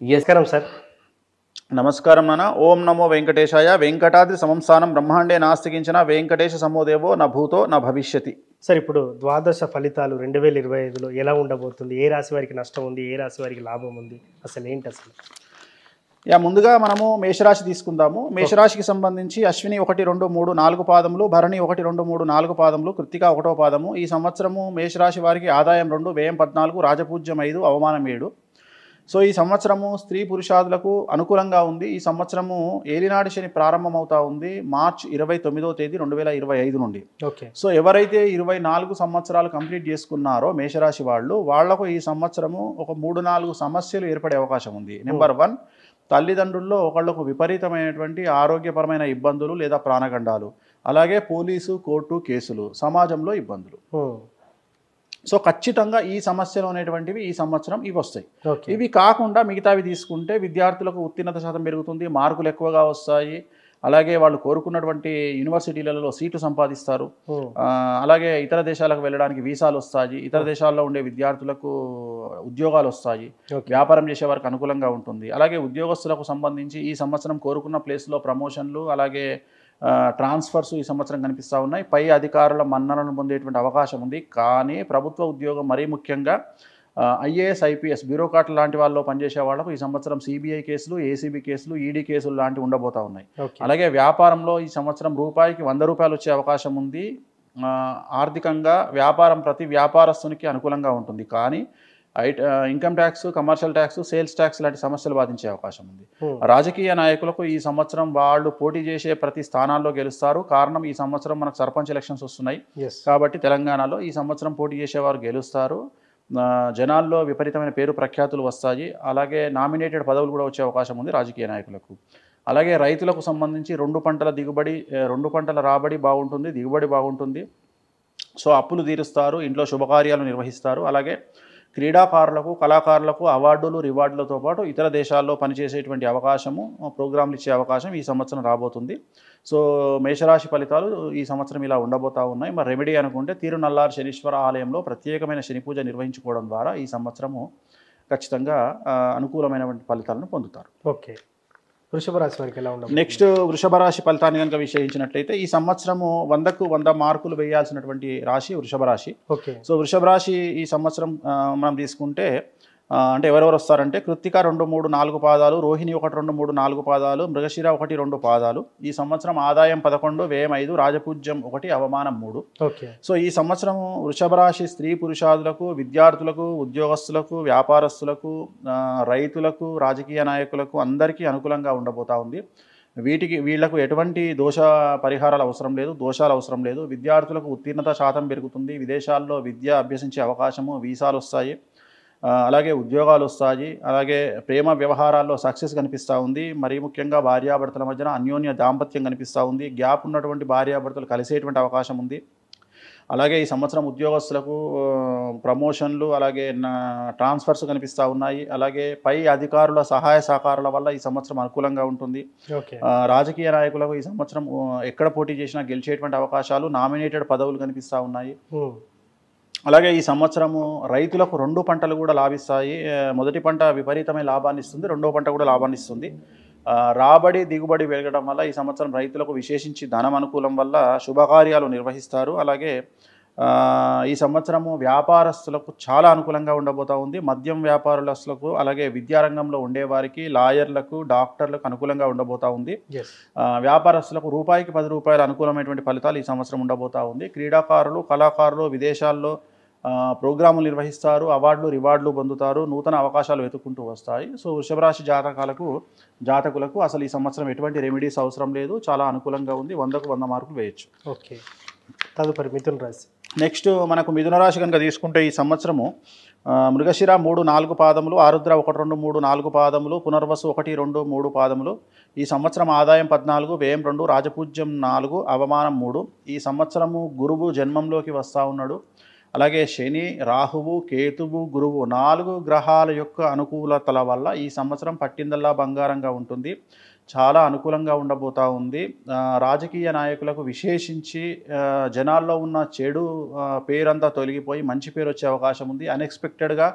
నమస్కారం సార్. నమస్కారం నాన్న. ఓం నమో వెంకటేశాయ. వెంకటాద్రి సంస్థానం బ్రహ్మాండే నాస్తికించిన వెంకటేశ సమోదేవో న భూతో న భవిష్యతి. సార్, ఇప్పుడు ద్వాదశ ఫలితాలు 2025లో ఎలా ఉండబోతుంది? ఏ రాశి వారికి నష్టం ఉంది, ఏ రాశి వారికి లాభం ఉంది, అసలు ఏంటి అసలు? ముందుగా మనము మేషరాశి తీసుకుందాము. మేషరాశికి సంబంధించి అశ్విని 1, 2, 3, 4 పాదములు, భరణి 1, 2, 3, 4 పాదములు, కృత్తిక 1వ పాదము. ఈ సంవత్సరము మేషరాశి వారికి ఆదాయం 2, వ్యయం 14, రాజపూజ్యం 5, అవమానం 7. సో ఈ సంవత్సరము స్త్రీ పురుషాదులకు అనుకూలంగా ఉంది. ఈ సంవత్సరము ఏలినాటి శని ప్రారంభమవుతా ఉంది మార్చి 29వ తేదీ 2025 నుండి. ఓకే. సో ఎవరైతే 24 సంవత్సరాలు కంప్లీట్ చేసుకున్నారో మేషరాశి వాళ్లకు ఈ సంవత్సరము ఒక 3-4 సమస్యలు ఏర్పడే అవకాశం ఉంది. నెంబర్ 1, తల్లిదండ్రుల్లో ఒకళ్ళకు విపరీతమైనటువంటి ఆరోగ్యపరమైన ఇబ్బందులు లేదా ప్రాణగండాలు, అలాగే పోలీసు కోర్టు కేసులు, సమాజంలో ఇబ్బందులు. సో ఖచ్చితంగా ఈ సమస్యలు అనేటువంటివి ఈ సంవత్సరం ఇవి వస్తాయి. ఇవి కాకుండా మిగతావి తీసుకుంటే విద్యార్థులకు ఉత్తీర్ణత శాతం పెరుగుతుంది, మార్కులు ఎక్కువగా వస్తాయి, అలాగే వాళ్ళు కోరుకున్నటువంటి యూనివర్సిటీలలో సీటు సంపాదిస్తారు, అలాగే ఇతర దేశాలకు వెళ్ళడానికి వీసాలు వస్తాయి, ఇతర దేశాల్లో ఉండే విద్యార్థులకు ఉద్యోగాలు వస్తాయి, వ్యాపారం చేసే వారికి అనుకూలంగా ఉంటుంది. అలాగే ఉద్యోగస్తులకు సంబంధించి ఈ సంవత్సరం కోరుకున్న ప్లేస్లో ప్రమోషన్లు, అలాగే ట్రాన్స్ఫర్స్ ఈ సంవత్సరం కనిపిస్తూ ఉన్నాయి. పై అధికారుల మన్ననలను పొందేటువంటి అవకాశం ఉంది. కానీ ప్రభుత్వ ఉద్యోగం మరీ ముఖ్యంగా ఐఏఎస్, ఐపీఎస్, బ్యూరోక్రాట్లు లాంటి వాళ్ళలో పనిచేసే వాళ్ళకు ఈ సంవత్సరం సిబిఐ కేసులు, ఏసీబీ కేసులు, ఈడీ కేసులు లాంటివి ఉండబోతా ఉన్నాయి. అలాగే వ్యాపారంలో ఈ సంవత్సరం రూపాయికి 100 రూపాయలు వచ్చే అవకాశం ఉంది. ఆర్థికంగా వ్యాపారం ప్రతి వ్యాపారస్తునికి అనుకూలంగా ఉంటుంది. కానీ income tax, commercial tax, sales tax లాంటి సమస్యలు బాధించే అవకాశం ఉంది. రాజకీయ నాయకులకు ఈ సంవత్సరం వాళ్ళు పోటీ చేసే ప్రతి స్థానాల్లో గెలుస్తారు. కారణం, ఈ సంవత్సరం మనకు సర్పంచ్ ఎలక్షన్స్ వస్తున్నాయి కాబట్టి తెలంగాణలో ఈ సంవత్సరం పోటీ చేసేవారు గెలుస్తారు. జనాల్లో విపరీతమైన పేరు ప్రఖ్యాతులు వస్తాయి. అలాగే నామినేటెడ్ పదవులు కూడా వచ్చే అవకాశం ఉంది రాజకీయ నాయకులకు. అలాగే రైతులకు సంబంధించి 2 పంటల రాబడి బాగుంటుంది, దిగుబడి బాగుంటుంది. సో అప్పులు తీరుస్తారు, ఇంట్లో శుభకార్యాలు నిర్వహిస్తారు. అలాగే క్రీడాకారులకు, కళాకారులకు అవార్డులు, రివార్డులతో పాటు ఇతర దేశాల్లో పనిచేసేటువంటి అవకాశము, ప్రోగ్రాంలు ఇచ్చే అవకాశం ఈ సంవత్సరం రాబోతుంది. సో మేషరాశి ఫలితాలు ఈ సంవత్సరం ఇలా ఉండబోతా ఉన్నాయి. మరి రెమెడీ అనుకుంటే తిరునల్లారు శనీశ్వర ఆలయంలో ప్రత్యేకమైన శని పూజ నిర్వహించుకోవడం ద్వారా ఈ సంవత్సరము ఖచ్చితంగా అనుకూలమైనటువంటి ఫలితాలను పొందుతారు. ఓకే. వృషభ రాశి వారికి ఎలా ఉండదు? నెక్స్ట్ వృషభ రాశి ఫలితాన్ని కనుక విశ్లేషించినట్లయితే ఈ సంవత్సరము 100కు 100 మార్కులు వేయాల్సినటువంటి రాశి వృషభ రాశి. సో వృషభ రాశి ఈ సంవత్సరం మనం తీసుకుంటే అంటే ఎవరెవరు వస్తారంటే కృత్తిక 2, 3, 4 పాదాలు, రోహిణి 1, 2, 3, 4 పాదాలు, మృగశిర 1, 2 పాదాలు. ఈ సంవత్సరం ఆదాయం 11, వ్యయం 5, రాజపూజ్యం 1, అవమానం 3. సో ఈ సంవత్సరం వృషభ రాశి స్త్రీ పురుషాదులకు, విద్యార్థులకు, ఉద్యోగస్తులకు, వ్యాపారస్తులకు, రైతులకు, రాజకీయ నాయకులకు అందరికీ అనుకూలంగా ఉండబోతా ఉంది. వీళ్లకు ఎటువంటి పరిహారాలు అవసరం లేదు, దోషాలు అవసరం లేదు. విద్యార్థులకు ఉత్తీర్ణత శాతం పెరుగుతుంది, విదేశాల్లో విద్య అభ్యసించే అవకాశము, వీసాలు వస్తాయి, అలాగే ఉద్యోగాలు వస్తాయి. అలాగే ప్రేమ వ్యవహారాల్లో సక్సెస్ కనిపిస్తూ ఉంది. మరీ ముఖ్యంగా భార్యాభర్తల మధ్యన అన్యోన్య దాంపత్యం కనిపిస్తూ ఉంది. గ్యాప్ ఉన్నటువంటి భార్యాభర్తలు కలిసేటువంటి అవకాశం ఉంది. అలాగే ఈ సంవత్సరం ఉద్యోగస్తులకు ప్రమోషన్లు, అలాగే ట్రాన్స్ఫర్స్ కనిపిస్తూ ఉన్నాయి. అలాగే పై అధికారుల సహాయ సహకారాల వల్ల ఈ సంవత్సరం అనుకూలంగా ఉంటుంది. రాజకీయ నాయకులకు ఈ సంవత్సరం ఎక్కడ పోటీ చేసినా గెలిచేటువంటి అవకాశాలు, నామినేటెడ్ పదవులు కనిపిస్తూ ఉన్నాయి. అలాగే ఈ సంవత్సరము రైతులకు 2 పంటలు కూడా లాభిస్తాయి. మొదటి పంట విపరీతమైన లాభాన్ని ఇస్తుంది, 2వ పంట కూడా లాభాన్ని ఇస్తుంది. రాబడి, దిగుబడి పెరగడం వల్ల ఈ సంవత్సరం రైతులకు విశేషించి ధనం అనుకూలం వల్ల శుభకార్యాలు నిర్వహిస్తారు. అలాగే ఈ సంవత్సరము వ్యాపారస్తులకు చాలా అనుకూలంగా ఉండబోతూ ఉంది. మద్యం వ్యాపారస్తులకు, అలాగే విద్యారంగంలో ఉండేవారికి, లాయర్లకు, డాక్టర్లకు అనుకూలంగా ఉండబోతూ ఉంది. వ్యాపారస్తులకు రూపాయికి 10 రూపాయల అనుకూలమైనటువంటి ఫలితాలు ఈ సంవత్సరం ఉండబోతూ ఉంది. క్రీడాకారులు, కళాకారులు విదేశాల్లో ప్రోగ్రాములు నిర్వహిస్తారు, అవార్డులు, రివార్డులు పొందుతారు, నూతన అవకాశాలు వెతుక్కుంటూ వస్తాయి. సో వృషభ రాశి జాతకులకు అసలు ఈ సంవత్సరం ఎటువంటి రెమెడీస్ అవసరం లేదు, చాలా అనుకూలంగా ఉంది. 100కు 100 మార్కులు వేయచ్చు. ఓకే. తదుపరి మిథున రాశి. నెక్స్ట్ మనకు మిథున రాశి కనుక తీసుకుంటే ఈ సంవత్సరము మృగశిర 3, 4 పాదములు, ఆరుద్ర 1, 2, 3, 4 పాదములు, పునర్వసు 1, 2, 3 పాదములు. ఈ సంవత్సరం ఆదాయం 14, వ్యయం 2, రాజపూజ్యం 4, అవమానం 3. ఈ సంవత్సరము గురువు జన్మంలోకి వస్తూ ఉన్నాడు. అలాగే శని, రాహువు, కేతువు, గురువు 4 గ్రహాల యొక్క అనుకూలతల వల్ల ఈ సంవత్సరం పట్టిందల్లా బంగారంగా ఉంటుంది. చాలా అనుకూలంగా ఉండబోతా ఉంది. రాజకీయ నాయకులకు విశేషించి జనాల్లో ఉన్న చెడు పేరంతా తొలగిపోయి మంచి పేరు వచ్చే అవకాశం ఉంది. అన్ఎక్స్పెక్టెడ్గా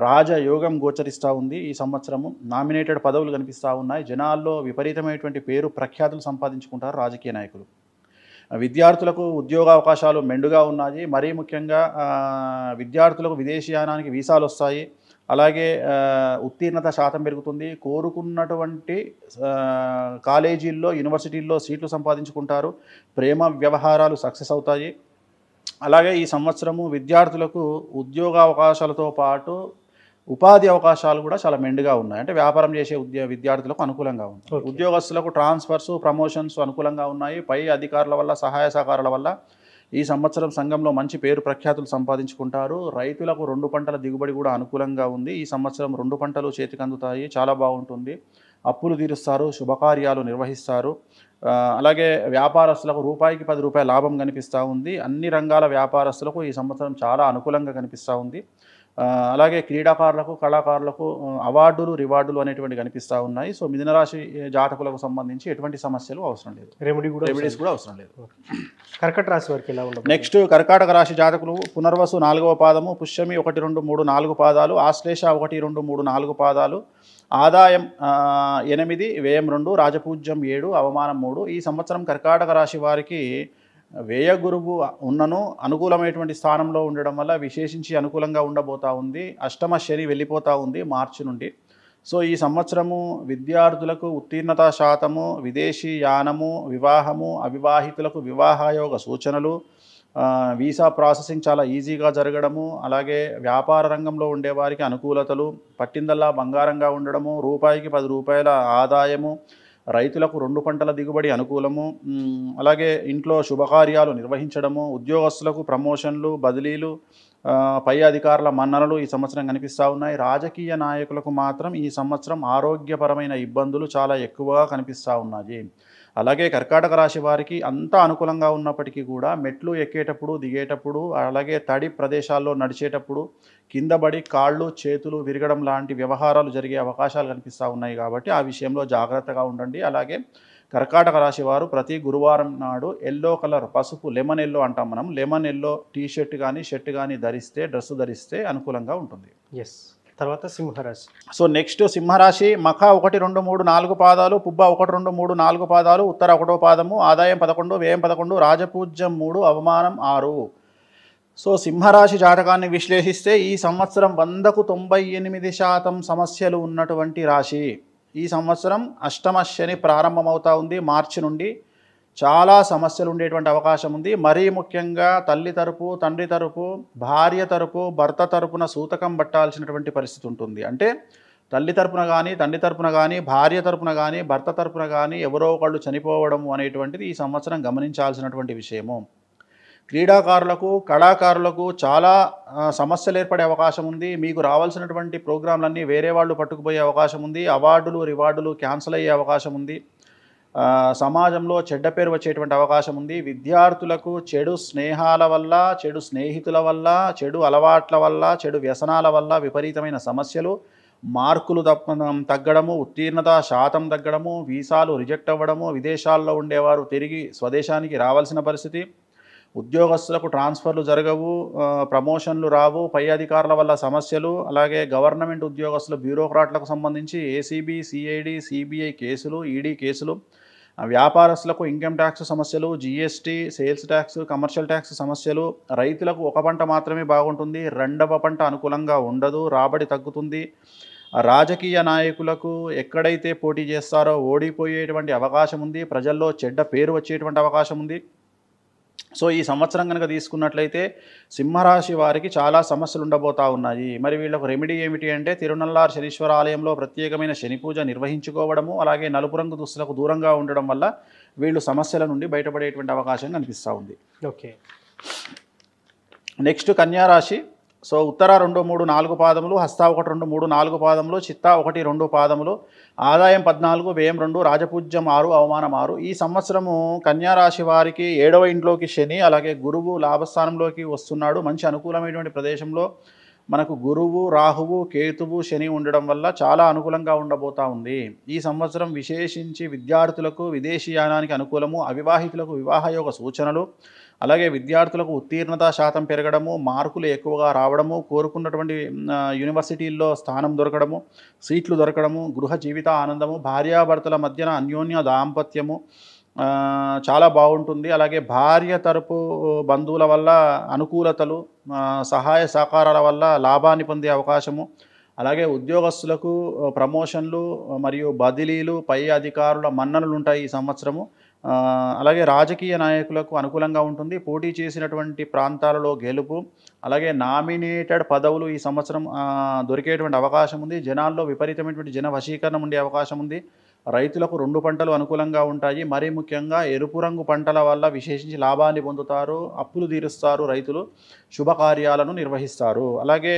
రాజయోగం గోచరిస్తూ ఉంది. ఈ సంవత్సరము నామినేటెడ్ పదవులు కనిపిస్తూ ఉన్నాయి. జనాల్లో విపరీతమైనటువంటి పేరు ప్రఖ్యాతులు సంపాదించుకుంటారు రాజకీయ నాయకులు. విద్యార్థులకు ఉద్యోగ అవకాశాలు మెండుగా ఉన్నాయి. మరీ ముఖ్యంగా విద్యార్థులకు విదేశీయానానికి వీసాలు వస్తాయి. అలాగే ఉత్తీర్ణత శాతం పెరుగుతుంది. కోరుకున్నటువంటి కాలేజీల్లో యూనివర్సిటీల్లో సీట్లు సంపాదించుకుంటారు. ప్రేమ వ్యవహారాలు సక్సెస్ అవుతాయి. అలాగే ఈ సంవత్సరము విద్యార్థులకు ఉద్యోగ అవకాశాలతో పాటు ఉపాధి అవకాశాలు కూడా చాలా మెండుగా ఉన్నాయి. అంటే వ్యాపారం చేసే విద్యార్థులకు అనుకూలంగా ఉంది. ఉద్యోగస్తులకు ట్రాన్స్ఫర్స్, ప్రమోషన్స్ అనుకూలంగా ఉన్నాయి. పై అధికారుల వల్ల, సహాయ సహకారాల వల్ల ఈ సంవత్సరం సంఘంలో మంచి పేరు ప్రఖ్యాతులు సంపాదించుకుంటారు. రైతులకు 2 పంటల దిగుబడి కూడా అనుకూలంగా ఉంది. ఈ సంవత్సరం 2 పంటలు చేతికి అందుతాయి. చాలా బాగుంటుంది. అప్పులు తీరుస్తారు, శుభకార్యాలు నిర్వహిస్తారు. అలాగే వ్యాపారస్తులకు రూపాయికి 10 రూపాయల లాభం కనిపిస్తూ ఉంది. అన్ని రంగాల వ్యాపారస్తులకు ఈ సంవత్సరం చాలా అనుకూలంగా కనిపిస్తూ ఉంది. అలాగే క్రీడాకారులకు, కళాకారులకు అవార్డులు, రివార్డులు అనేటువంటి కనిపిస్తూ ఉన్నాయి. సో మిథున రాశి జాతకులకు సంబంధించి ఎటువంటి సమస్యలు అవసరం లేదు. రెమెడీస్ కూడా అవసరం లేదు. కర్కట రాశి వారికి ఎలా ఉండదు? నెక్స్ట్ కర్కాటక రాశి జాతకులు పునర్వసు 4వ పాదము, పుష్యమి 1, 2, 3, 4 పాదాలు, ఆశ్లేష 1, 2, 3, 4 పాదాలు, ఆదాయం 8, వ్యయం 2, రాజపూజ్యం 7, అవమానం 3. ఈ సంవత్సరం కర్కాటక రాశి వారికి వ్యయ గురువు ఉన్నను అనుకూలమైనటువంటి స్థానంలో ఉండడం వల్ల విశేషించి అనుకూలంగా ఉండబోతూ ఉంది. అష్టమ శని వెళ్ళిపోతూ ఉంది మార్చి నుండి. సో ఈ సంవత్సరము విద్యార్థులకు ఉత్తీర్ణత శాతము, విదేశీ యానము, వివాహము, అవివాహితులకు వివాహయోగ సూచనలు, వీసా ప్రాసెసింగ్ చాలా ఈజీగా జరగడము, అలాగే వ్యాపార రంగంలో ఉండేవారికి అనుకూలతలు, పట్టిందల్లా బంగారంగా ఉండడము, రూపాయికి 10 రూపాయల ఆదాయము, రైతులకు 2 పంటల దిగుబడి అనుకూలము, అలాగే ఇంట్లో శుభకార్యాలు నిర్వహించడము, ఉద్యోగస్తులకు ప్రమోషన్లు, బదిలీలు, పై అధికారుల మన్ననలు ఈ సంవత్సరం కనిపిస్తూ ఉన్నాయి. రాజకీయ నాయకులకు మాత్రం ఈ సంవత్సరం ఆరోగ్యపరమైన ఇబ్బందులు చాలా ఎక్కువగా కనిపిస్తూ ఉన్నాయి. అలాగే కర్కాటక రాశి వారికి అంతా అనుకూలంగా ఉన్నప్పటికీ కూడా మెట్లు ఎక్కేటప్పుడు, దిగేటప్పుడు, అలాగే తడి ప్రదేశాల్లో నడిచేటప్పుడు కిందబడి కాళ్ళు, చేతులు విరగడం లాంటి వ్యవహారాలు జరిగే అవకాశాలు కనిపిస్తూ ఉన్నాయి. కాబట్టి ఆ విషయంలో జాగ్రత్తగా ఉండండి. అలాగే కర్కాటక రాశి వారు ప్రతి గురువారం నాడు ఎల్లో కలర్, పసుపు, లెమన్ ఎల్లో అంటాం మనం, లెమన్ ఎల్లో టీషర్ట్ కానీ షర్ట్ కానీ డ్రెస్ ధరిస్తే అనుకూలంగా ఉంటుంది. ఎస్. తర్వాత సింహరాశి. సో నెక్స్ట్ సింహరాశి మఖ 1, 2, 3, 4 పాదాలు, పుబ్బ 1, 2, 3, 4 పాదాలు, ఉత్తర 1వ పాదము, ఆదాయం 11, వ్యయం 11, రాజపూజ్యం 3, అవమానం 6. సో సింహరాశి జాతకాన్ని విశ్లేషిస్తే ఈ సంవత్సరం 100కు 98% సమస్యలు ఉన్నటువంటి రాశి. ఈ సంవత్సరం అష్టమ శని ప్రారంభమవుతా ఉంది. మార్చి నుండి చాలా సమస్యలు ఉండేటువంటి అవకాశం ఉంది. మరీ ముఖ్యంగా తల్లి తరపు, తండ్రి తరపు, భార్య తరపు, భర్త తరపున సూతకం పట్టాల్సినటువంటి పరిస్థితి ఉంటుంది. అంటే తల్లి తరపున కానీ, తండ్రి తరపున కానీ, భార్య తరపున కానీ, భర్త తరపున కానీ ఎవరో ఒకళ్ళు చనిపోవడం అనేటువంటిది ఈ సంవత్సరం గమనించాల్సినటువంటి విషయము. క్రీడాకారులకు, కళాకారులకు చాలా సమస్యలు ఏర్పడే అవకాశం ఉంది. మీకు రావాల్సినటువంటి ప్రోగ్రాంలన్నీ వేరే వాళ్ళు పట్టుకుపోయే అవకాశం ఉంది. అవార్డులు, రివార్డులు క్యాన్సిల్ అయ్యే అవకాశం ఉంది. సమాజంలో చెడ్డ పేరు వచ్చేటువంటి అవకాశం ఉంది. విద్యార్థులకు చెడు స్నేహాల వల్ల, చెడు స్నేహితుల వల్ల, చెడు అలవాట్ల వల్ల, చెడు వ్యసనాల వల్ల విపరీతమైన సమస్యలు, మార్కులు తగ్గడము, ఉత్తీర్ణత శాతం తగ్గడము, వీసాలు రిజెక్ట్ అవ్వడము, విదేశాల్లో ఉండేవారు తిరిగి స్వదేశానికి రావాల్సిన పరిస్థితి, ఉద్యోగస్తులకు ట్రాన్స్ఫర్లు జరగవు, ప్రమోషన్లు రావు, పై అధికారుల వల్ల సమస్యలు, అలాగే గవర్నమెంట్ ఉద్యోగస్తులు, బ్యూరోక్రాట్లకు సంబంధించి ఏసీబీ, సిఐడి, సిబిఐ కేసులు, ఈడీ కేసులు, వ్యాపారస్తులకు ఇన్కమ్ ట్యాక్స్ సమస్యలు, GST, sales tax, commercial tax సమస్యలు, రైతులకు 1 పంట మాత్రమే బాగుంటుంది, 2వ పంట అనుకూలంగా ఉండదు, రాబడి తగ్గుతుంది. రాజకీయ నాయకులకు ఎక్కడైతే పోటీ చేస్తారో ఓడిపోయేటువంటి అవకాశం ఉంది. ప్రజల్లో చెడ్డ పేరు వచ్చేటువంటి అవకాశం ఉంది. సో ఈ సంవత్సరం కనుక తీసుకున్నట్లయితే సింహరాశి వారికి చాలా సమస్యలు ఉండబోతూ ఉన్నాయి. మరి వీళ్ళకు రెమెడీ ఏమిటి అంటే తిరునల్లార్ శనీశ్వర ఆలయంలో ప్రత్యేకమైన శని పూజ నిర్వహించుకోవడము, అలాగే నలుపు రంగు దుస్తులకు దూరంగా ఉండడం వల్ల వీళ్ళు సమస్యల నుండి బయటపడేటువంటి అవకాశం కనిపిస్తూ ఉంది. ఓకే. నెక్స్ట్ కన్యారాశి. సో ఉత్తర 2, 3, 4 పాదములు, హస్త 1, 2, 3, 4 పాదములు, చిత్త 1, 2 పాదములు, ఆదాయం 14, వ్యయం 2, రాజపూజ్యం 6, అవమానం 6. ఈ సంవత్సరము కన్యారాశి వారికి 7వ ఇంట్లోకి శని, అలాగే గురువు లాభస్థానంలోకి వస్తున్నాడు. మంచి అనుకూలమైనటువంటి ప్రదేశంలో మనకు గురువు, రాహువు, కేతువు, శని ఉండడం వల్ల చాలా అనుకూలంగా ఉండబోతా ఉంది. ఈ సంవత్సరం విశేషించి విద్యార్థులకు విదేశీయానానికి అనుకూలము, అవివాహితులకు వివాహయోగ సూచనలు, అలాగే విద్యార్థులకు ఉత్తీర్ణత శాతం పెరగడము, మార్కులు ఎక్కువగా రావడము, కోరుకున్నటువంటి యూనివర్సిటీల్లో స్థానం దొరకడము, సీట్లు దొరకడము, గృహ జీవిత ఆనందము, భార్యాభర్తల మధ్యన అన్యోన్య దాంపత్యము చాలా బాగుంటుంది. అలాగే భార్య తరపు బంధువుల వల్ల అనుకూలతలు, సహాయ సహకారాల వల్ల లాభాన్ని పొందే అవకాశము, అలాగే ఉద్యోగస్తులకు ప్రమోషన్లు మరియు బదిలీలు, పై అధికారుల మన్ననలు ఉంటాయి ఈ సంవత్సరము. అలాగే రాజకీయ నాయకులకు అనుకూలంగా ఉంటుంది. పోటీ చేసినటువంటి ప్రాంతాలలో గెలుపు, అలాగే నామినేటెడ్ పదవులు ఈ సంవత్సరం దొరికేటువంటి అవకాశం ఉంది. జనాల్లో విపరీతమైనటువంటి జన వశీకరణ ఉండే అవకాశం ఉంది. రైతులకు 2 పంటలు అనుకూలంగా ఉంటాయి. మరీ ముఖ్యంగా ఎరుపు రంగు పంటల వల్ల విశేషించి లాభాన్ని పొందుతారు, అప్పులు తీరుస్తారు, రైతులు శుభకార్యాలను నిర్వహిస్తారు. అలాగే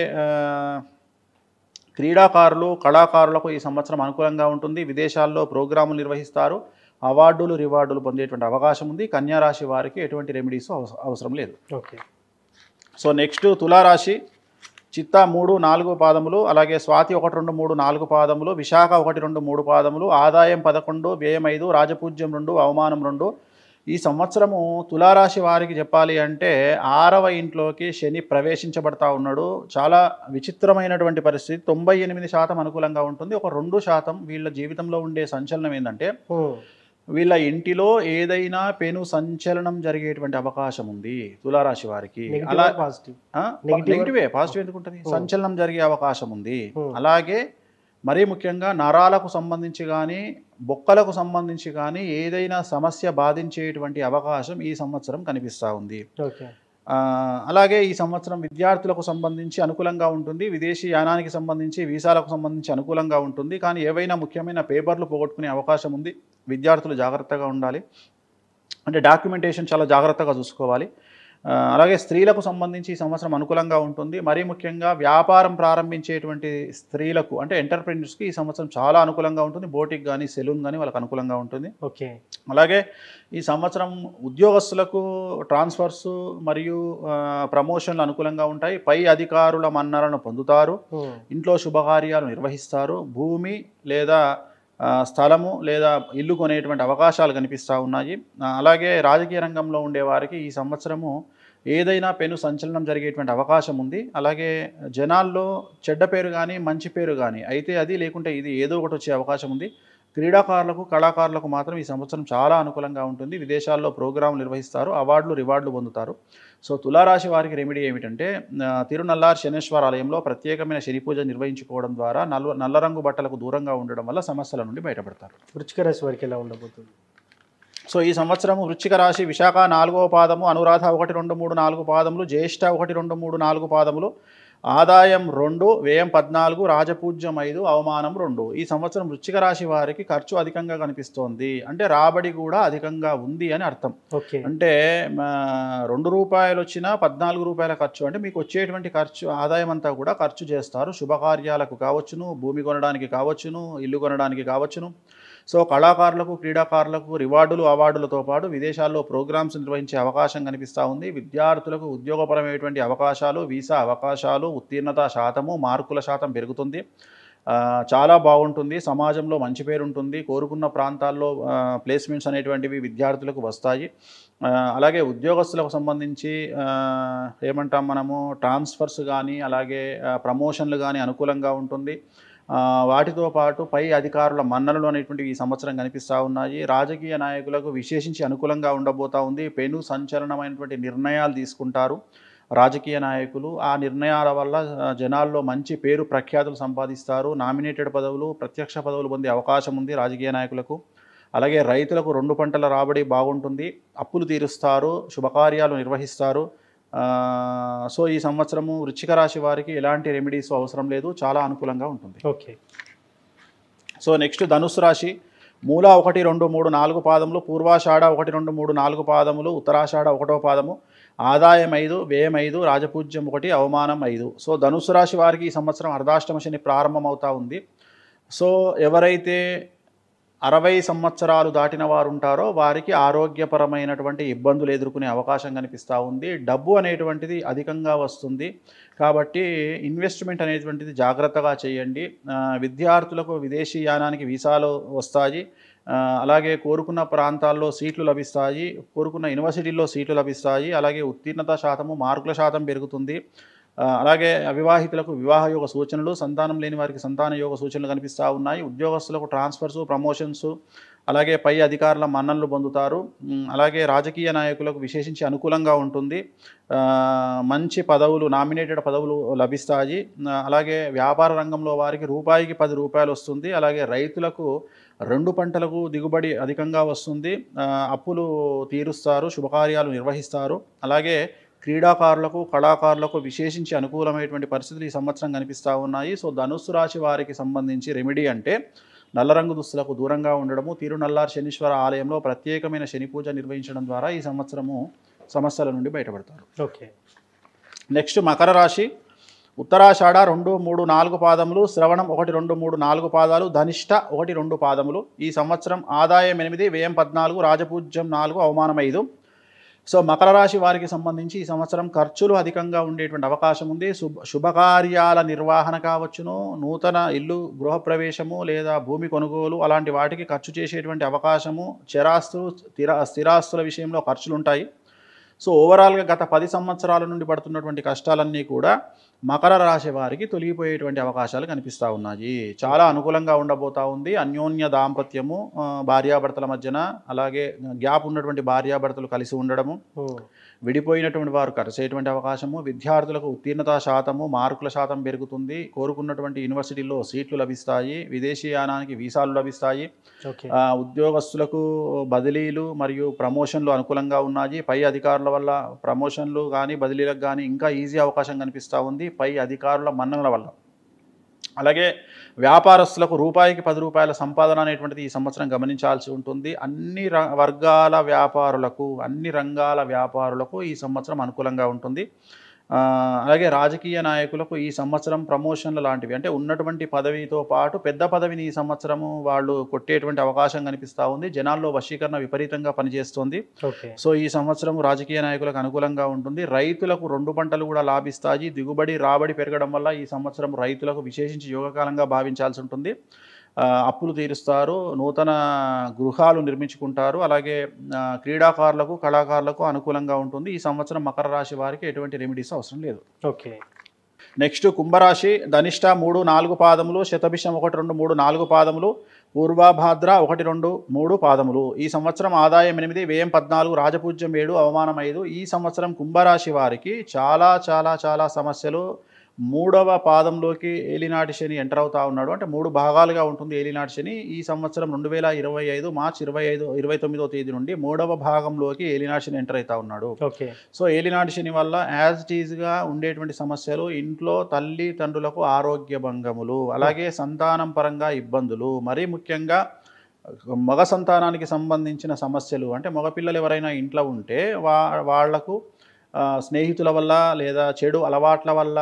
క్రీడాకారులు, కళాకారులకు ఈ సంవత్సరం అనుకూలంగా ఉంటుంది. విదేశాల్లో ప్రోగ్రాములు నిర్వహిస్తారు, అవార్డులు, రివార్డులు పొందేటువంటి అవకాశం ఉంది. కన్యా రాశి వారికి ఎటువంటి రెమెడీస్ అవసరం లేదు. ఓకే. సో నెక్స్ట్ తులారాశి. చిత్తా 3, 4 పాదములు, అలాగే స్వాతి 1, 2, 3, 4 పాదములు, విశాఖ 1, 2, 3 పాదములు, ఆదాయం 11, వ్యయం 5, రాజపూజ్యం 2, అవమానం 2. ఈ సంవత్సరము తులారాశి వారికి చెప్పాలి అంటే 6వ ఇంట్లోకి శని ప్రవేశించబడతా ఉన్నాడు. చాలా విచిత్రమైనటువంటి పరిస్థితి. 98% అనుకూలంగా ఉంటుంది. ఒక 2% వీళ్ళ జీవితంలో ఉండే సంచలనం ఏంటంటే వీళ్ళ ఇంటిలో ఏదైనా పెను సంచలనం జరిగేటువంటి అవకాశం ఉంది తులారాశి వారికి. అలా నెగిటివే, పాజిటివ్ ఎందుకుంటుంది? సంచలనం జరిగే అవకాశం ఉంది. అలాగే మరీ ముఖ్యంగా నరాలకు సంబంధించి కానీ, బొక్కలకు సంబంధించి కానీ ఏదైనా సమస్య బాధించేటువంటి అవకాశం ఈ సంవత్సరం కనిపిస్తూ ఉంది. అలాగే ఈ సంవత్సరం విద్యార్థులకు సంబంధించి అనుకూలంగా ఉంటుంది. విదేశీ యానానికి సంబంధించి, వీసాలకు సంబంధించి అనుకూలంగా ఉంటుంది. కానీ ఏవైనా ముఖ్యమైన పేపర్లు పోగొట్టుకునే అవకాశం ఉంది. విద్యార్థులు జాగ్రత్తగా ఉండాలి. అంటే డాక్యుమెంటేషన్ చాలా జాగ్రత్తగా చూసుకోవాలి. అలాగే స్త్రీలకు సంబంధించి ఈ సంవత్సరం అనుకూలంగా ఉంటుంది. మరీ ముఖ్యంగా వ్యాపారం ప్రారంభించేటువంటి స్త్రీలకు, అంటే ఎంటర్ప్రెన్యూర్స్కి ఈ సంవత్సరం చాలా అనుకూలంగా ఉంటుంది. బోటిక్ కానీ, సెలూన్ కానీ వాళ్ళకి అనుకూలంగా ఉంటుంది. ఓకే. అలాగే ఈ సంవత్సరం ఉద్యోగస్తులకు ట్రాన్స్ఫర్స్ మరియు ప్రమోషన్లు అనుకూలంగా ఉంటాయి. పై అధికారుల మన్ననలను పొందుతారు. ఇంట్లో శుభకార్యాలు నిర్వహిస్తారు. భూమి లేదా స్థలము లేదా ఇల్లు కొనేటువంటి అవకాశాలు కనిపిస్తూ ఉన్నాయి. అలాగే రాజకీయ రంగంలో ఉండేవారికి ఈ సంవత్సరము ఏదైనా పెను సంచలనం జరిగేటువంటి అవకాశం ఉంది. అలాగే జనాల్లో చెడ్డ పేరు కానీ, మంచి పేరు కానీ అయితే అది, లేకుంటే ఇది ఏదో ఒకటి వచ్చే అవకాశం ఉంది. క్రీడాకారులకు, కళాకారులకు మాత్రం ఈ సంవత్సరం చాలా అనుకూలంగా ఉంటుంది. విదేశాల్లో ప్రోగ్రాంలు నిర్వహిస్తారు, అవార్డులు, రివార్డులు పొందుతారు. సో తులారాశి వారికి రెమెడీ ఏమిటంటే తిరునల్లార్ శనేశ్వర ఆలయంలో ప్రత్యేకమైన శని పూజ నిర్వహించుకోవడం ద్వారా నల్ల రంగు బట్టలకు దూరంగా ఉండడం వల్ల సమస్యల నుండి బయటపడతారు. వృశ్చిక రాశి వారికి ఎలా ఉండబోతుంది? సో ఈ సంవత్సరము వృశ్చిక రాశి విశాఖ 4వ పాదము, అనురాధ 1, 2, 3, 4 పాదములు, జ్యేష్ఠ 1, 2, 3, 4 పాదములు, ఆదాయం 2, వ్యయం 14, రాజపూజ్యం 5, అవమానం 2. ఈ సంవత్సరం వృశ్చిక రాశి వారికి ఖర్చు అధికంగా కనిపిస్తోంది. అంటే రాబడి కూడా అధికంగా ఉంది అని అర్థం. అంటే ₹2 వచ్చినా 14 రూపాయల ఖర్చు. అంటే మీకు వచ్చేటువంటి ఖర్చు, ఆదాయం అంతా కూడా ఖర్చు చేస్తారు. శుభకార్యాలకు కావచ్చును, భూమి కొనడానికి కావచ్చును, ఇల్లు కొనడానికి కావచ్చును. సో కళాకారులకు, క్రీడాకారులకు రివార్డులు, అవార్డులతో పాటు విదేశాల్లో ప్రోగ్రామ్స్ నిర్వహించే అవకాశం కనిపిస్తూ ఉంది. విద్యార్థులకు ఉద్యోగపరమైనటువంటి అవకాశాలు, వీసా అవకాశాలు, ఉత్తీర్ణత శాతము, మార్కుల శాతం పెరుగుతుంది. చాలా బాగుంటుంది. సమాజంలో మంచి పేరు ఉంటుంది. కోరుకున్న ప్రాంతాల్లో ప్లేస్మెంట్స్ అనేటువంటివి విద్యార్థులకు వస్తాయి. అలాగే ఉద్యోగస్తులకు సంబంధించి ఏమంటాం మనము, ట్రాన్స్ఫర్స్ కానీ, అలాగే ప్రమోషన్లు కానీ అనుకూలంగా ఉంటుంది. వాటితో పాటు పై అధికారుల మన్ననలు అనేటువంటివి ఈ సంవత్సరం కనిపిస్తూ ఉన్నాయి. రాజకీయ నాయకులకు విశేషించి అనుకూలంగా ఉండబోతూ ఉంది. పెను సంచలనమైనటువంటి నిర్ణయాలు తీసుకుంటారు రాజకీయ నాయకులు. ఆ నిర్ణయాల వల్ల జనాల్లో మంచి పేరు ప్రఖ్యాతులు సంపాదిస్తారు. నామినేటెడ్ పదవులు, ప్రత్యక్ష పదవులు పొందే అవకాశం ఉంది రాజకీయ నాయకులకు. అలాగే రైతులకు 2 పంటల రాబడి బాగుంటుంది. అప్పులు తీరుస్తారు, శుభకార్యాలు నిర్వహిస్తారు. సో ఈ సంవత్సరము వృశ్చిక రాశి వారికి ఎలాంటి రెమెడీస్ అవసరం లేదు, చాలా అనుకూలంగా ఉంటుంది. ఓకే. సో నెక్స్ట్ ధనుస్సు రాశి. మూల 1, 2, 3, 4 పాదములు, పూర్వాషాఢ 1, 2, 3, 4 పాదములు, ఉత్తరాషాఢ 1వ పాదము, ఆదాయం 5, వ్యయం 5, రాజపూజ్యం 1, అవమానం 5. సో ధనుస్సు రాశి వారికి ఈ సంవత్సరం అర్ధాష్టమ శని ప్రారంభమవుతూ ఉంది. సో ఎవరైతే 60 సంవత్సరాలు దాటిన వారు ఉంటారో వారికి ఆరోగ్యపరమైనటువంటి ఇబ్బందులు ఎదుర్కొనే అవకాశం కనిపిస్తూ ఉంది. డబ్బు అనేటువంటిది అధికంగా వస్తుంది కాబట్టి ఇన్వెస్ట్మెంట్ అనేటువంటిది జాగ్రత్తగా చేయండి. విద్యార్థులకు విదేశీ యానానికి వీసాలు వస్తాయి. అలాగే కోరుకున్న ప్రాంతాల్లో సీట్లు లభిస్తాయి, కోరుకున్న యూనివర్సిటీల్లో సీట్లు లభిస్తాయి. అలాగే ఉత్తీర్ణత శాతము, మార్కుల శాతం పెరుగుతుంది. అలాగే అవివాహితులకు వివాహ యోగ సూచనలు, సంతానం లేని వారికి సంతాన యోగ సూచనలు కనిపిస్తూ ఉన్నాయి. ఉద్యోగస్తులకు ట్రాన్స్ఫర్సు, ప్రమోషన్స్, అలాగే పై అధికారుల మన్ననలు పొందుతారు. అలాగే రాజకీయ నాయకులకు విశేషించి అనుకూలంగా ఉంటుంది. మంచి పదవులు, నామినేటెడ్ పదవులు లభిస్తాయి. అలాగే వ్యాపార రంగంలో వారికి రూపాయికి 10 రూపాయలు వస్తుంది. అలాగే రైతులకు 2 పంటలకు దిగుబడి అధికంగా వస్తుంది. అప్పులు తీరుస్తారు, శుభకార్యాలు నిర్వహిస్తారు. అలాగే క్రీడాకారులకు, కళాకారులకు విశేషించి అనుకూలమైనటువంటి పరిస్థితులు ఈ సంవత్సరం కనిపిస్తూ ఉన్నాయి. సో ధనుస్సు రాశి వారికి సంబంధించి రెమెడీ అంటే నల్ల రంగు దుస్తులకు దూరంగా ఉండడము, తిరునల్లార్ శనీశ్వర ఆలయంలో ప్రత్యేకమైన శని పూజ నిర్వహించడం ద్వారా ఈ సంవత్సరము సమస్యల నుండి బయటపడతారు. ఓకే. నెక్స్ట్ మకర రాశి. ఉత్తరాషాఢ 2, 3, 4 పాదములు, శ్రవణం 1, 2, 3, 4 పాదాలు, ధనిష్ట 1, 2 పాదములు. ఈ సంవత్సరం ఆదాయం 8, వ్యయం 14, రాజపూజ్యం 4, అవమానం 5. సో మకర రాశి వారికి సంబంధించి ఈ సంవత్సరం ఖర్చులు అధికంగా ఉండేటువంటి అవకాశం ఉంది. శుభకార్యాల నిర్వహణ కావచ్చును, నూతన ఇల్లు గృహప్రవేశము లేదా భూమి కొనుగోలు అలాంటి వాటికి ఖర్చు చేసేటువంటి అవకాశము, చరాస్తులు, స్థిరాస్తుల విషయంలో ఖర్చులు ఉంటాయి. సో ఓవరాల్గా గత 10 సంవత్సరాల నుండి పడుతున్నటువంటి కష్టాలన్నీ కూడా మకర రాశి వారికి తొలగిపోయేటువంటి అవకాశాలు కనిపిస్తూ ఉన్నాయి. చాలా అనుకూలంగా ఉండబోతూ ఉంది. అన్యోన్య దాంపత్యము భార్యాభర్తల మధ్యన, అలాగే గ్యాప్ ఉన్నటువంటి భార్యాభర్తలు కలిసి ఉండడము, విడిపోయినటువంటి వారు కలిసేటువంటి అవకాశము, విద్యార్థులకు ఉత్తీర్ణత శాతము, మార్కుల శాతం పెరుగుతుంది, కోరుకున్నటువంటి యూనివర్సిటీల్లో సీట్లు లభిస్తాయి, విదేశీ యానానికి వీసాలు లభిస్తాయి, ఉద్యోగస్తులకు బదిలీలు మరియు ప్రమోషన్లు అనుకూలంగా ఉన్నాయి. పై అధికారుల వల్ల ప్రమోషన్లు కానీ బదిలీలకు కానీ ఇంకా ఈజీ అవకాశం కనిపిస్తూ ఉంది పై అధికారుల మన్ననల వల్ల. అలాగే వ్యాపారస్తులకు రూపాయికి 10 రూపాయల సంపాదన అనేటువంటిది ఈ సంవత్సరం గమనించాల్సి ఉంటుంది. అన్ని వర్గాల వ్యాపారులకు, అన్ని రంగాల వ్యాపారులకు ఈ సంవత్సరం అనుకూలంగా ఉంటుంది. అలాగే రాజకీయ నాయకులకు ఈ సంవత్సరం ప్రమోషన్లు లాంటివి, అంటే ఉన్నటువంటి పదవితో పాటు పెద్ద పదవిని ఈ సంవత్సరము వాళ్ళు కొట్టేటువంటి అవకాశం కనిపిస్తూ ఉంది. జనాల్లో వశీకరణ విపరీతంగా పనిచేస్తుంది. సో ఈ సంవత్సరం రాజకీయ నాయకులకు అనుకూలంగా ఉంటుంది. రైతులకు 2 పంటలు కూడా లాభిస్తాయి. దిగుబడి, రాబడి పెరగడం వల్ల ఈ సంవత్సరం రైతులకు విశేషించి యోగకాలంగా భావించాల్సి ఉంటుంది. అప్పులు తీరుస్తారు, నూతన గృహాలు నిర్మించుకుంటారు. అలాగే క్రీడాకారులకు, కళాకారులకు అనుకూలంగా ఉంటుంది. ఈ సంవత్సరం మకర రాశి వారికి ఎటువంటి రెమెడీస్ అవసరం లేదు. ఓకే. నెక్స్ట్ కుంభరాశి. ధనిష్ట 3, 4 పాదములు, శతభిషం 1, 2, 3, 4 పాదములు, పూర్వభాద్ర 1, 2, 3 పాదములు. ఈ సంవత్సరం ఆదాయం 8, వ్యయం 14, రాజపూజ్యం 7, అవమానం 5. ఈ సంవత్సరం కుంభరాశి వారికి చాలా చాలా చాలా సమస్యలు. 3వ పాదంలోకి ఏలినాటి శని ఎంటర్ అవుతా ఉన్నాడు. అంటే 3 భాగాలుగా ఉంటుంది ఏలినాటి శని. ఈ సంవత్సరం 2025 మార్చి 29వ తేదీ నుండి 3వ భాగంలోకి ఏలినాటి శని ఎంటర్ అవుతా ఉన్నాడు. సో ఏలినాటి శని వల్ల యాజ్ ఇట్ ఈజ్గా ఉండేటువంటి సమస్యలు, ఇంట్లో తల్లి తండ్రులకు ఆరోగ్య భంగములు, అలాగే సంతానం పరంగా ఇబ్బందులు, మరీ ముఖ్యంగా మగ సంతానానికి సంబంధించిన సమస్యలు. అంటే మగపిల్లలు ఎవరైనా ఇంట్లో ఉంటే వాళ్లకు స్నేహితుల వల్ల లేదా చెడు అలవాట్ల వల్ల,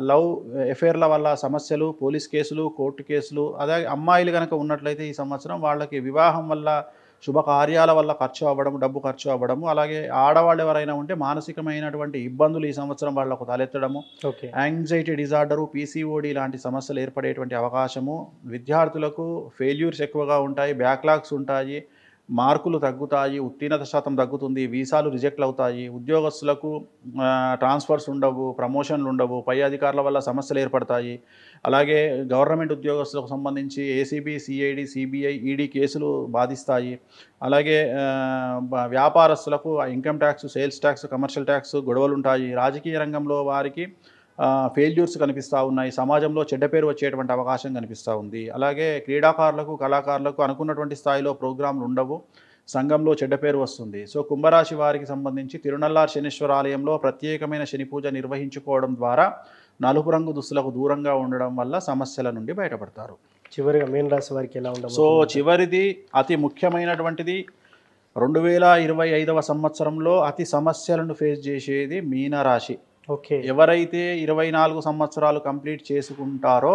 లవ్ ఎఫేర్ల వల్ల సమస్యలు, పోలీస్ కేసులు, కోర్టు కేసులు. అదే అమ్మాయిలు కనుక ఉన్నట్లయితే ఈ సంవత్సరం వాళ్ళకి వివాహం వల్ల, శుభకార్యాల వల్ల ఖర్చు అవ్వడం, డబ్బు ఖర్చు అవ్వడము. అలాగే ఆడవాళ్ళు ఎవరైనా ఉంటే మానసికమైనటువంటి ఇబ్బందులు ఈ సంవత్సరం వాళ్ళకు తలెత్తడము, యాంగ్జైటీ డిజార్డరు, పీసీఓడి లాంటి సమస్యలు ఏర్పడేటువంటి అవకాశము. విద్యార్థులకు ఫెయిల్యూర్స్ ఎక్కువగా ఉంటాయి, బ్యాక్లాగ్స్ ఉంటాయి, మార్కులు తగ్గుతాయి, ఉత్తీర్ణత శాతం తగ్గుతుంది, వీసాలు రిజెక్ట్లు అవుతాయి. ఉద్యోగస్తులకు ట్రాన్స్ఫర్స్ ఉండవు, ప్రమోషన్లు ఉండవు, పై అధికారుల వల్ల సమస్యలు ఏర్పడతాయి. అలాగే గవర్నమెంట్ ఉద్యోగస్తులకు సంబంధించి ఏసీబీ, సిఐడి, సిబిఐ, ఈడీ కేసులు బాధిస్తాయి. అలాగే వ్యాపారస్తులకు income tax, sales tax, commercial tax గొడవలు ఉంటాయి. రాజకీయ రంగంలో వారికి ఫెయిల్యూర్స్ కనిపిస్తూ ఉన్నాయి. సమాజంలో చెడ్డ పేరు వచ్చేటువంటి అవకాశం కనిపిస్తూ ఉంది. అలాగే క్రీడాకారులకు, కళాకారులకు అనుకున్నటువంటి స్థాయిలో ప్రోగ్రాంలు ఉండవు, సంఘంలో చెడ్డ పేరు వస్తుంది. సో కుంభరాశి వారికి సంబంధించి తిరునల్లార్ శనీశ్వర ఆలయంలో ప్రత్యేకమైన శని పూజ నిర్వహించుకోవడం ద్వారా నలుపు రంగు దుస్తులకు దూరంగా ఉండడం వల్ల సమస్యల నుండి బయటపడతారు. చివరిగా మీన రాశి వారికి ఎలా ఉండదు? సో చివరిది అతి ముఖ్యమైనటువంటిది, 2025వ సంవత్సరంలో అతి సమస్యలను ఫేస్ చేసేది మీనరాశి. ఎవరైతే 24 సంవత్సరాలు కంప్లీట్ చేసుకుంటారో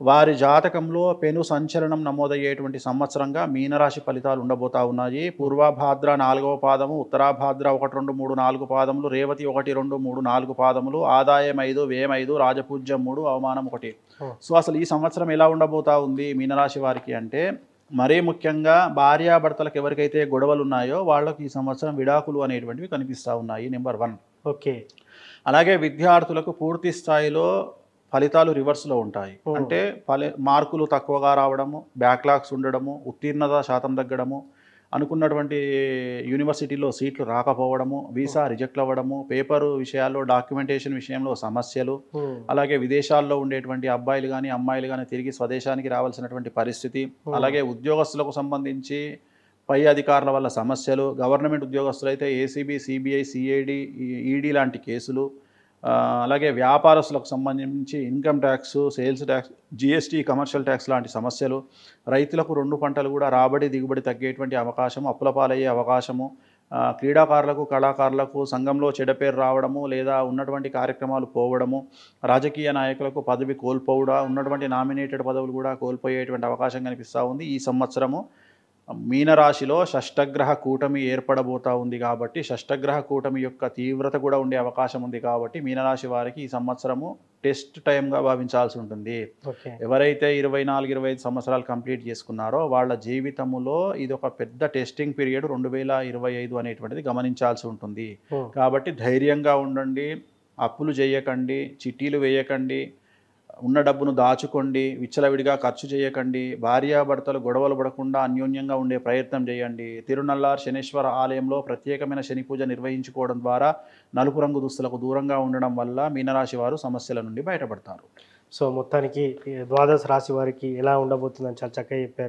వారి జాతకంలో పెను సంచలనం నమోదయ్యేటువంటి సంవత్సరంగా మీనరాశి ఫలితాలు ఉండబోతా ఉన్నాయి. పూర్వభాద్ర 4వ పాదము, ఉత్తరాభాద్ర 1, 2, 3, 4 పాదములు, రేవతి 1, 2, 3, 4 పాదములు, ఆదాయం 5, వ్యయం 5, రాజపూజ్యం 3, అవమానం 1. సో అసలు ఈ సంవత్సరం ఎలా ఉండబోతా ఉంది మీనరాశి వారికి అంటే, మరీ ముఖ్యంగా భార్యాభర్తలకు ఎవరికైతే గొడవలు ఉన్నాయో వాళ్ళకి ఈ సంవత్సరం విడాకులు అనేటువంటివి కనిపిస్తూ ఉన్నాయి. నెంబర్ 1. ఓకే. అలాగే విద్యార్థులకు పూర్తి స్థాయిలో ఫలితాలు రివర్స్లో ఉంటాయి. అంటే మార్కులు తక్కువగా రావడము, బ్యాక్లాగ్స్ ఉండడము, ఉత్తీర్ణత శాతం తగ్గడము, అనుకున్నటువంటి యూనివర్సిటీలో సీట్లు రాకపోవడము, వీసా రిజెక్ట్ అవ్వడము, పేపరు విషయాల్లో డాక్యుమెంటేషన్ విషయంలో సమస్యలు, అలాగే విదేశాల్లో ఉండేటువంటి అబ్బాయిలు కానీ అమ్మాయిలు కానీ తిరిగి స్వదేశానికి రావాల్సినటువంటి పరిస్థితి, అలాగే ఉద్యోగస్తులకు సంబంధించి పై అధికారుల వల్ల సమస్యలు, గవర్నమెంట్ ఉద్యోగస్తులైతే ఏసీబీ, సిబిఐ, సిఐడి, ఈడీ లాంటి కేసులు, అలాగే వ్యాపారస్తులకు సంబంధించి income tax, sales tax, GST, commercial tax లాంటి సమస్యలు, రైతులకు 2 పంటలు కూడా రాబడి దిగుబడి తగ్గేటువంటి అవకాశం, అప్పుల పాలయ్యే అవకాశము, క్రీడాకారులకు కళాకారులకు సంఘంలో చెడ్డపేరు రావడము లేదా ఉన్నటువంటి కార్యక్రమాలు పోవడము, రాజకీయ నాయకులకు పదవి కోల్పోవడం, ఉన్నటువంటి నామినేటెడ్ పదవులు కూడా కోల్పోయేటువంటి అవకాశం కనిపిస్తూ ఉంది. ఈ సంవత్సరము మీనరాశిలో షష్టగ్రహ కూటమి ఏర్పడబోతా ఉంది కాబట్టి, షష్టగ్రహ కూటమి యొక్క తీవ్రత కూడా ఉండే అవకాశం ఉంది కాబట్టి మీనరాశి వారికి ఈ సంవత్సరము టెస్ట్ టైంగా భావించాల్సి ఉంటుంది. ఎవరైతే 24, 25 సంవత్సరాలు కంప్లీట్ చేసుకున్నారో వాళ్ళ జీవితంలో ఇది ఒక పెద్ద టెస్టింగ్ పీరియడ్ 2025 అనేటువంటిది గమనించాల్సి ఉంటుంది. కాబట్టి ధైర్యంగా ఉండండి, అప్పులు చేయకండి, చిట్టీలు వేయకండి, ఉన్న డబ్బును దాచుకోండి, విచ్చలవిడిగా ఖర్చు చేయకండి, భార్యాభర్తలు గొడవలు పడకుండా అన్యోన్యంగా ఉండే ప్రయత్నం చేయండి. తిరునల్లార్ శనీశ్వర ఆలయంలో ప్రత్యేకమైన శని పూజ నిర్వహించుకోవడం ద్వారా నలుపు రంగు దుస్తులకు దూరంగా ఉండడం వల్ల మీనరాశి వారు సమస్యల నుండి బయటపడతారు. సో మొత్తానికి ద్వాదశ రాశి వారికి ఎలా ఉండబోతుందని చాలా చక్కగా చెప్పారు.